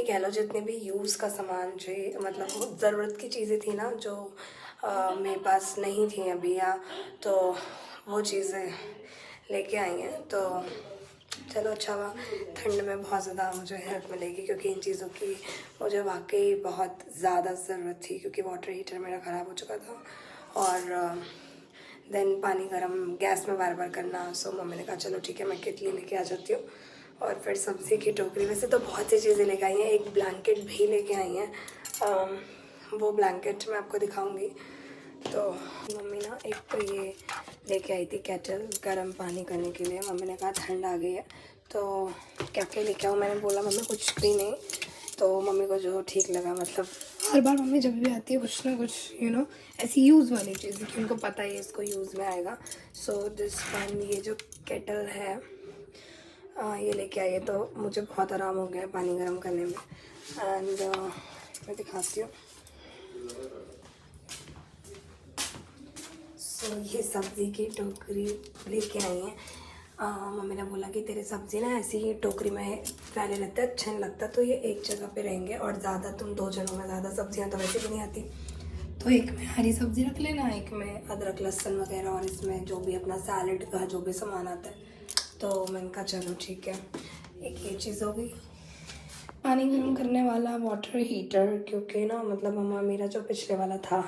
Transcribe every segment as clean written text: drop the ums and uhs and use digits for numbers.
कह लो जितने भी यूज़ का सामान चाहिए, मतलब वो ज़रूरत की चीज़ें थी ना जो मेरे पास नहीं थी अभी, या तो वो चीज़ें लेके आई हैं। तो चलो अच्छा हुआ, ठंड में बहुत ज़्यादा मुझे हेल्प मिलेगी, क्योंकि इन चीज़ों की मुझे वाकई बहुत ज़्यादा ज़रूरत थी, क्योंकि वाटर हीटर मेरा ख़राब हो चुका था। और देन पानी गरम गैस में बार बार करना। सो मम्मी ने कहा चलो ठीक है, मैं केतली लेके आ जाती हूँ। और फिर सब्ज़ी की टोकरी, वैसे तो बहुत सी चीज़ें लेके आई हैं, एक ब्लैंकेट भी लेके आई हैं। वो ब्लैंकेट मैं आपको दिखाऊंगी। तो मम्मी ना एक तो ये लेके आई थी केटल गर्म पानी करने के लिए। मम्मी ने कहा ठंड आ गई है तो क्या क्या लेके आओ। मैंने बोला मम्मी कुछ भी नहीं। तो मम्मी को जो ठीक लगा, मतलब हर बार मम्मी जब भी आती है कुछ ना कुछ ऐसी यूज़ वाली चीज़ कि उनको पता है इसको यूज़ में आएगा। सो दिस वन, ये जो केटल है ये लेके आई है, तो मुझे बहुत आराम हो गया है पानी गर्म करने में। एंड मैं दिखाती हूँ। सो ये सब्ज़ी की टोकरी लेके आई हैं। मम्मी ने बोला कि तेरे सब्ज़ी ना ऐसी ही टोकरी में फैले रहते हैं, अच्छा नहीं लगता, तो ये एक जगह पे रहेंगे। और ज़्यादा तुम 2 जनों में ज़्यादा सब्जियां तो वैसे भी नहीं आती, तो एक में हरी सब्ज़ी रख लेना, एक में अदरक लहसुन वगैरह, और इसमें जो भी अपना सैलड का जो भी सामान आता है। तो मैंने कहा चलो ठीक है, एक ये चीज़ हो गई। पानी गर्म करने वाला वाटर हीटर, क्योंकि ना मतलब मम्मा मेरा जो पिछले वाला था,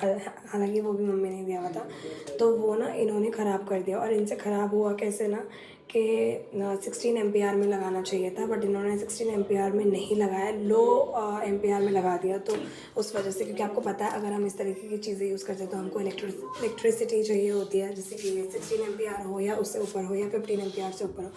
हालांकि वो भी मम्मी ने दिया हुआ था, तो वो ना इन्होंने ख़राब कर दिया। और इनसे ख़राब हुआ कैसे ना कि 16 एम्पियर में लगाना चाहिए था, बट इन्होंने 16 एम्पियर में नहीं लगाया, लो एम्पियर में लगा दिया। तो उस वजह से, क्योंकि आपको पता है अगर हम इस तरीके की चीज़ें यूज़ करते हैं तो हमको इलेक्ट्रिसिटी चाहिए होती है, जैसे कि 16 एम्पियर हो या उससे ऊपर हो या 15 एम्पियर से ऊपर हो।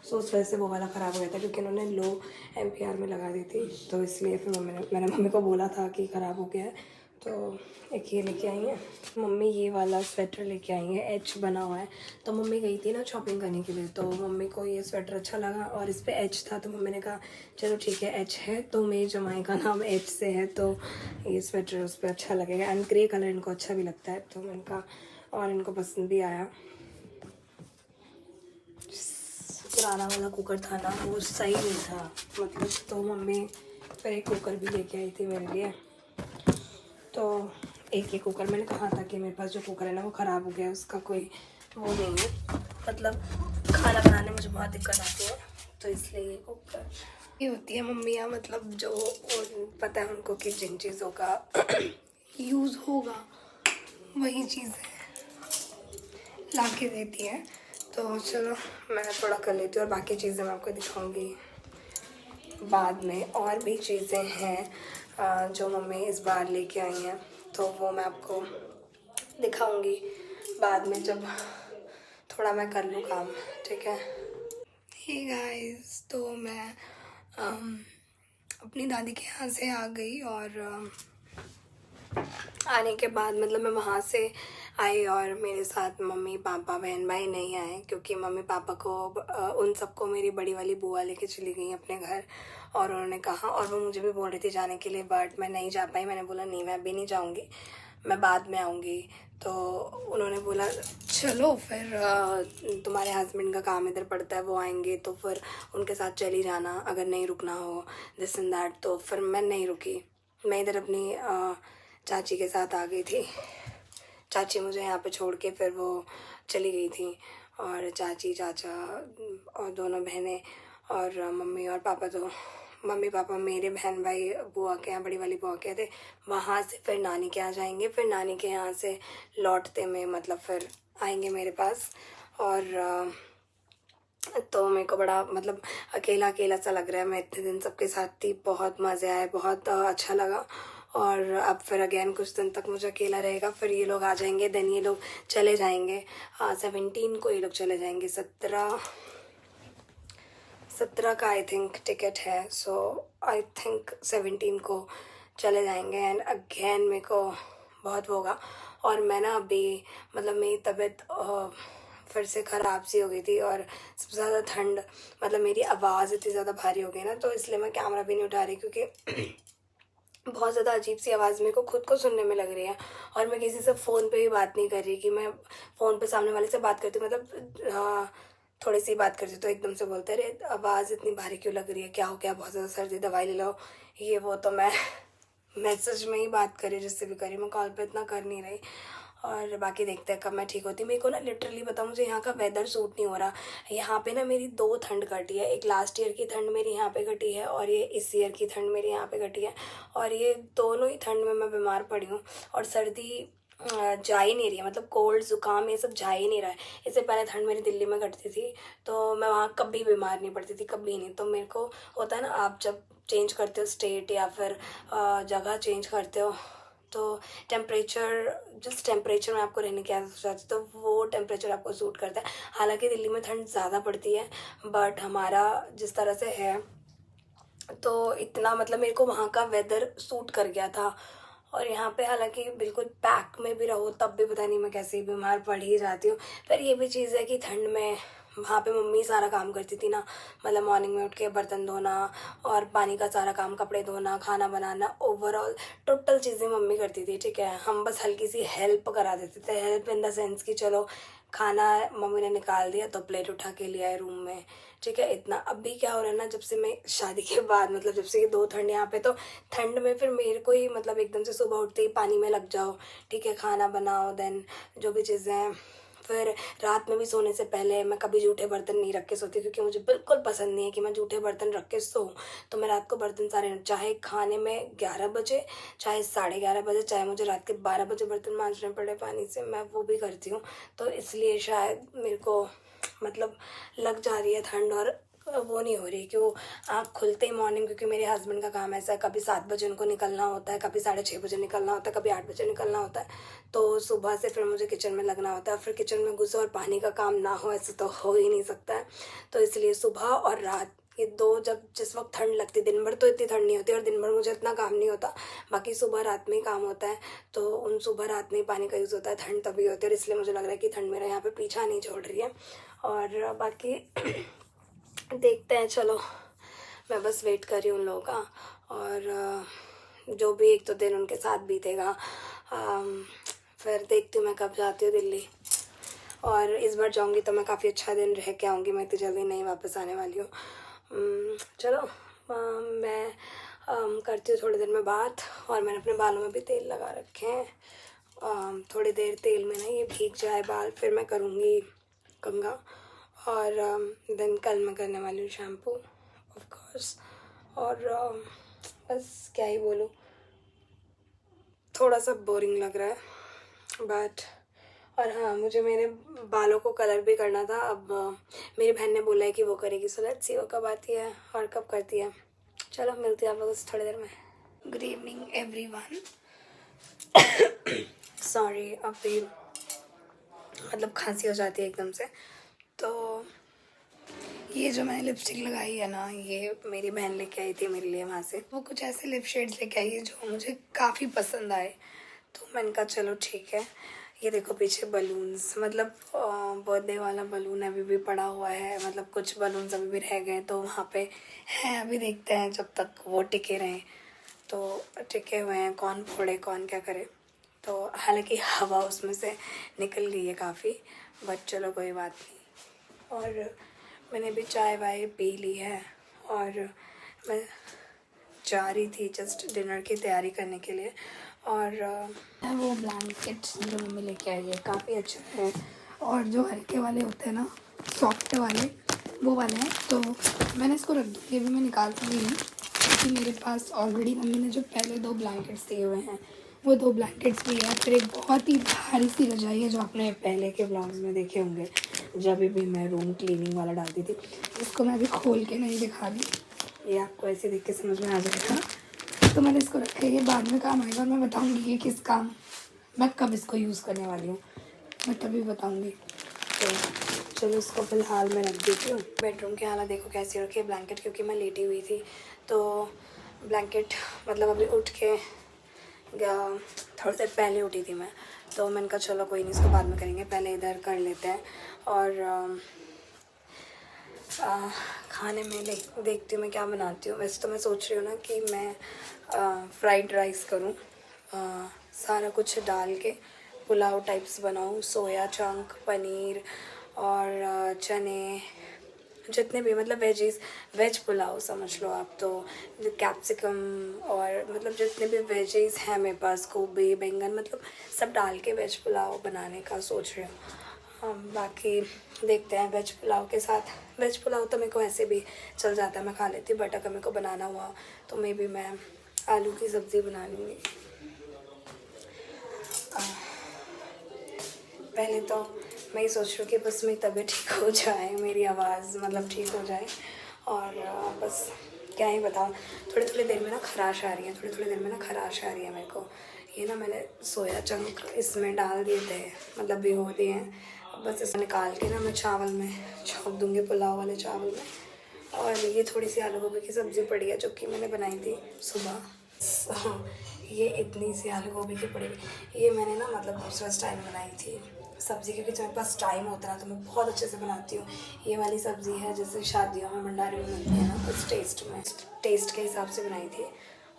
सो उस वजह से वो वाला ख़राब हो गया था, क्योंकि उन्होंने लो एम्पियर में लगा दी थी। तो इसलिए फिर मैंने मम्मी को बोला था कि ख़राब हो गया है। तो एक ये लेके आई हैं मम्मी, ये वाला स्वेटर लेके आई हैं, एच बना हुआ है। तो मम्मी गई थी ना शॉपिंग करने के लिए, तो मम्मी को ये स्वेटर अच्छा लगा और इस पर एच था, तो मम्मी ने कहा चलो ठीक है, एच है तो मेरी जमाई का नाम एच से है, तो ये स्वेटर उस पर अच्छा लगेगा। एंड ग्रे कलर इनको अच्छा भी लगता है, तो मैंने कहा, और इनको पसंद भी आया। पुराना वाला कुकर था ना, वो सही नहीं था मतलब, तो मम्मी फिर एक कुकर भी लेके आई थी मेरे लिए। तो एक ही कुकर, मैंने कहा था कि मेरे पास जो कुकर है ना वो ख़राब हो गया है, उसका कोई वो नहीं है, मतलब खाना बनाने में मुझे बहुत दिक्कत आती है, तो इसलिए ये कुकर। ये होती है मम्मियाँ, मतलब जो पता है उनको कि जिन चीज़ों का यूज़ होगा वही चीज़ें ला के देती हैं। तो चलो मैं थोड़ा कर लेती हूँ, और बाकी चीज़ें मैं आपको दिखाऊंगी बाद में। और भी चीज़ें हैं जो मम्मी इस बार लेके आई हैं, तो वो मैं आपको दिखाऊंगी बाद में, जब थोड़ा मैं कर लूँ काम, ठीक है। हे गाइस, तो मैं अपनी दादी के यहाँ से आ गई, और आने के बाद मतलब मैं वहाँ से आई, और मेरे साथ मम्मी पापा बहन भाई नहीं आए, क्योंकि मम्मी पापा को उन सबको मेरी बड़ी वाली बुआ लेके चली गई अपने घर। और उन्होंने कहा, और वो मुझे भी बोल रही थी जाने के लिए, बट मैं नहीं जा पाई। मैंने बोला नहीं, मैं अभी नहीं जाऊँगी, मैं बाद में आऊँगी। तो उन्होंने बोला चलो फिर तुम्हारे हस्बैंड का काम इधर पड़ता है, वो आएंगे तो फिर उनके साथ चली जाना, अगर नहीं रुकना हो दिस एंड दैट। तो फिर मैं नहीं रुकी, मैं इधर अपनी चाची के साथ आ गई थी। चाची मुझे यहाँ पे छोड़ के फिर वो चली गई थी, और चाची चाचा और दोनों बहनें और मम्मी और पापा, तो मम्मी पापा मेरे बहन भाई बुआ के यहाँ, बड़ी वाली बुआ के थे, वहाँ से फिर नानी के यहाँ जाएंगे, फिर नानी के यहाँ से लौटते में मतलब फिर आएंगे मेरे पास। और तो मेरे को बड़ा मतलब अकेला अकेला सा लग रहा है। मैं इतने दिन सबके साथ थी, बहुत मज़े आए, बहुत अच्छा लगा। और अब फिर अगेन कुछ दिन तक मुझे अकेला रहेगा, फिर ये लोग आ जाएंगे, देन ये लोग चले जाएंगे। 17 को ये लोग चले जाएंगे, 17 का आई थिंक टिकट है। सो आई थिंक 17 को चले जाएंगे। एंड अगेन मेरे को बहुत होगा। और मैं ना अभी मतलब मेरी तबीयत फिर से ख़राब सी हो गई थी, और सबसे ज़्यादा ठंड, मतलब मेरी आवाज़ इतनी ज़्यादा भारी हो गई ना, तो इसलिए मैं कैमरा भी नहीं उठा रही, क्योंकि बहुत ज़्यादा अजीब सी आवाज़ मेरे को खुद को सुनने में लग रही है। और मैं किसी से फ़ोन पे भी बात नहीं कर रही कि मैं फ़ोन पे सामने वाले से बात करती हूँ, मतलब थोड़ी सी बात करती तो एकदम से बोलते अरे आवाज़ इतनी भारी क्यों लग रही है, क्या हो गया, बहुत ज़्यादा सर्दी, दवाई ले लो, ये वो। तो मैं मैसेज में ही बात करी, जिससे भी करी, मैं कॉल पे इतना कर नहीं रही। और बाकी देखते हैं कब मैं ठीक होती। मेरे को ना लिटरली बताऊँ, मुझे यहाँ का वेदर सूट नहीं हो रहा। यहाँ पे ना मेरी 2 ठंड कटी है, एक लास्ट ईयर की ठंड मेरी यहाँ पे कटी है और ये इस ईयर की ठंड मेरी यहाँ पे कटी है। और ये दोनों ही ठंड में मैं बीमार पड़ी हूँ। और सर्दी जा ही नहीं रही है, मतलब कोल्ड ज़ुकाम ये सब जा ही नहीं रहा है। इससे पहले ठंड मेरी दिल्ली में कटती थी तो मैं वहाँ कभी बीमार नहीं पड़ती थी, कभी नहीं। तो मेरे को होता है ना, आप जब चेंज करते हो स्टेट या फिर जगह चेंज करते हो तो टेम्परेचर, जिस टेम्परेचर में आपको रहने की आदत हो जाती है तो वो टेम्परेचर आपको सूट करता है। हालांकि दिल्ली में ठंड ज़्यादा पड़ती है, बट हमारा जिस तरह से है तो इतना, मतलब मेरे को वहाँ का वेदर सूट कर गया था। और यहाँ पे हालांकि बिल्कुल पैक में भी रहो तब भी पता नहीं मैं कैसे बीमार पड़ ही जाती हूँ। पर ये भी चीज़ है कि ठंड में वहाँ पे मम्मी सारा काम करती थी ना, मतलब मॉर्निंग में उठ के बर्तन धोना और पानी का सारा काम, कपड़े धोना, खाना बनाना, ओवरऑल टोटल चीज़ें मम्मी करती थी। ठीक है, हम बस हल्की सी हेल्प करा देते थे, हेल्प इन द सेंस कि चलो खाना मम्मी ने निकाल दिया तो प्लेट उठा के लिया है रूम में। ठीक है, इतना। अभी क्या हो रहा है ना, जब से मैं शादी के बाद, मतलब जब से ये 2 ठंड यहाँ पे, तो ठंड में फिर मेरे को ही, मतलब एकदम से सुबह उठते ही पानी में लग जाओ, ठीक है, खाना बनाओ, देन जो भी चीज़ें हैं। फिर रात में भी सोने से पहले मैं कभी जूठे बर्तन नहीं रख के सोती, क्योंकि मुझे बिल्कुल पसंद नहीं है कि मैं जूठे बर्तन रख के सोऊं। तो मैं रात को बर्तन सारे, चाहे खाने में 11 बजे, चाहे 11:30 बजे, चाहे मुझे रात के 12 बजे बर्तन मांजने पड़े पानी से, मैं वो भी करती हूँ। तो इसलिए शायद मेरे को, मतलब लग जा रही है ठंड। और वो नहीं हो रही कि वो आँख खुलते ही मॉर्निंग, क्योंकि मेरे हस्बैंड का काम ऐसा है, कभी 7 बजे उनको निकलना होता है, कभी 6:30 बजे निकलना होता है, कभी 8 बजे निकलना होता है। तो सुबह से फिर मुझे किचन में लगना होता है, फिर किचन में घुसो और पानी का काम ना हो, ऐसे तो हो ही नहीं सकता है। तो इसलिए सुबह और रात, ये 2, जब जिस वक्त ठंड लगती, दिन भर तो इतनी ठंड नहीं होती और दिन भर मुझे इतना काम नहीं होता, बाकी सुबह रात में ही काम होता है। तो उन सुबह रात में ही पानी का यूज़ होता है, ठंड तभी होती है। और इसलिए मुझे लग रहा है कि ठंड मेरा यहाँ पे पीछा नहीं छोड़ रही है। और बाकी देखते हैं, चलो मैं बस वेट कर रही हूँ उन लोगों का। और जो भी 1-2 दिन उनके साथ बीतेगा, फिर देखती हूँ मैं कब जाती हूँ दिल्ली। और इस बार जाऊँगी तो मैं काफ़ी अच्छा दिन रह के आऊँगी, मैं इतनी जल्दी नहीं वापस आने वाली हूँ। चलो मैं करती हूँ थोड़ी देर में बात। और मैंने अपने बालों में भी तेल लगा रखे हैं, थोड़ी देर तेल में ना ये भीग जाए बाल, फिर मैं करूँगी कंघा। और देन कल मैं करने वाली हूँ शैम्पू ऑफ कोर्स। और बस क्या ही बोलूँ, थोड़ा सा बोरिंग लग रहा है बट। और हाँ, मुझे मेरे बालों को कलर भी करना था। अब मेरी बहन ने बोला है कि वो करेगी, सो लेट्स सी वो कब आती है और कब करती है। चलो मिलती है आप लोगों से थोड़ी देर में। Good evening everyone. सॉरी, अभी मतलब खांसी हो जाती है एकदम से। तो ये जो मैंने लिपस्टिक लगाई है ना, ये मेरी बहन लेके आई थी मेरे लिए वहाँ से। वो कुछ ऐसे लिप शेड्स लेके आई है जो मुझे काफ़ी पसंद आए, तो मैंने कहा चलो ठीक है। ये देखो पीछे बलून्स, मतलब बर्थडे वाला बलून अभी भी पड़ा हुआ है, मतलब कुछ बलून्स अभी भी रह गए तो वहाँ पे हैं, अभी देखते हैं जब तक वो टिके रहें। तो टिके हुए हैं, कौन फोड़े कौन क्या करे। तो हालांकि हवा उसमें से निकल गई है काफ़ी, बट चलो कोई बात नहीं। और मैंने भी चाय वाय पी ली है और मैं जा रही थी जस्ट डिनर की तैयारी करने के लिए। और वो ब्लैंकेट्स जो मम्मी लेके आई है काफ़ी अच्छे हैं, और जो हल्के वाले होते हैं ना, सॉफ्ट वाले, वो वाले हैं। तो मैंने इसको रख दूँगी, अभी मैं निकाल सकती हूँ क्योंकि मेरे पास ऑलरेडी मम्मी ने जो पहले 2 ब्लैंकेट्स दिए हुए हैं वो 2 ब्लैंकेट्स भी है। फिर एक बहुत ही भारी सी रजाई है जो आपने पहले के ब्लॉग्स में देखे होंगे, जब भी मैं रूम क्लीनिंग वाला डालती थी। इसको मैं अभी खोल के नहीं दिखा रही, ये आपको ऐसे देख के समझ में आ जाएगा। तो मैंने इसको रखा है, ये बाद में काम आएगा और मैं बताऊंगी कि किस काम, मैं कब इसको यूज़ करने वाली हूँ, मैं तभी बताऊंगी। तो चलो इसको फ़िलहाल मैं रख देती हूँ। बेडरूम की हालत देखो कैसी रखी है ब्लैंकेट, क्योंकि मैं लेटी हुई थी तो ब्लैंकेट, मतलब अभी उठ के थोड़ी देर पहले उठी थी मैं, तो मैंने कहा चलो कोई नहीं, इसको बाद में करेंगे, पहले इधर कर लेते हैं। और खाने में देखती हूँ मैं क्या बनाती हूँ। वैसे तो मैं सोच रही हूँ ना कि मैं फ्राइड राइस करूँ, सारा कुछ डाल के पुलाव टाइप्स बनाऊँ, सोया चंक, पनीर और चने, जितने भी मतलब वेजीज, वेज पुलाव समझ लो आप, तो कैप्सिकम और मतलब जितने भी वेजीज हैं मेरे पास, गोभी, बैंगन, मतलब सब डाल के वेज पुलाव बनाने का सोच रही हूँ। बाकी देखते हैं। वेज पुलाव के साथ, वेज पुलाव तो मेरे को ऐसे भी चल जाता है, मैं खा लेती हूँ, बट अगर मेरे को बनाना हुआ तो मे बी मैं आलू की सब्ज़ी बना लूँगी। पहले तो मैं ये सोच रही हूँ कि बस मेरी तबीयत ठीक हो जाए, मेरी आवाज़ मतलब ठीक हो जाए, और बस क्या ही बताऊँ, थोड़ी थोड़ी देर में ना खराश आ रही है, थोड़ी थोड़ी देर में ना खराश आ रही है मेरे को। ये ना मैंने सोया चंक इसमें डाल दिए थे, मतलब भिगो दिए हैं। अब बस इसे निकाल के ना मैं चावल में छोंक दूँगी, पुलाव वाले चावल में। और ये थोड़ी सी आलू गोभी की सब्ज़ी पड़ी है जो कि मैंने बनाई थी सुबह। ये इतनी सी आलू गोभी की पड़ी हुई, ये मैंने ना मतलब दूसरा स्टाइल बनाई थी सब्ज़ी, क्योंकि जब मेरे पास टाइम होता है ना तो मैं बहुत अच्छे से बनाती हूँ। ये वाली सब्ज़ी है जैसे शादियों में भंडारे में बनती है ना, उस टेस्ट के हिसाब से बनाई थी,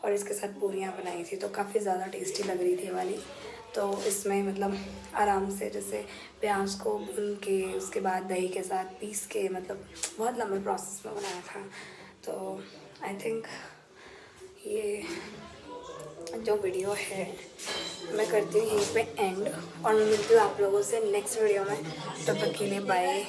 और इसके साथ पूरियाँ बनाई थी, तो काफ़ी ज़्यादा टेस्टी लग रही थी ये वाली। तो इसमें मतलब आराम से जैसे प्याज को भून के उसके बाद दही के साथ पीस के, मतलब बहुत लंबे प्रोसेस में बनाया था। तो आई थिंक ये जो वीडियो है मैं करती हूँ यहीं पे एंड, और मैं मिलती हूँ आप लोगों से नेक्स्ट वीडियो में। तब तक के लिए बाय।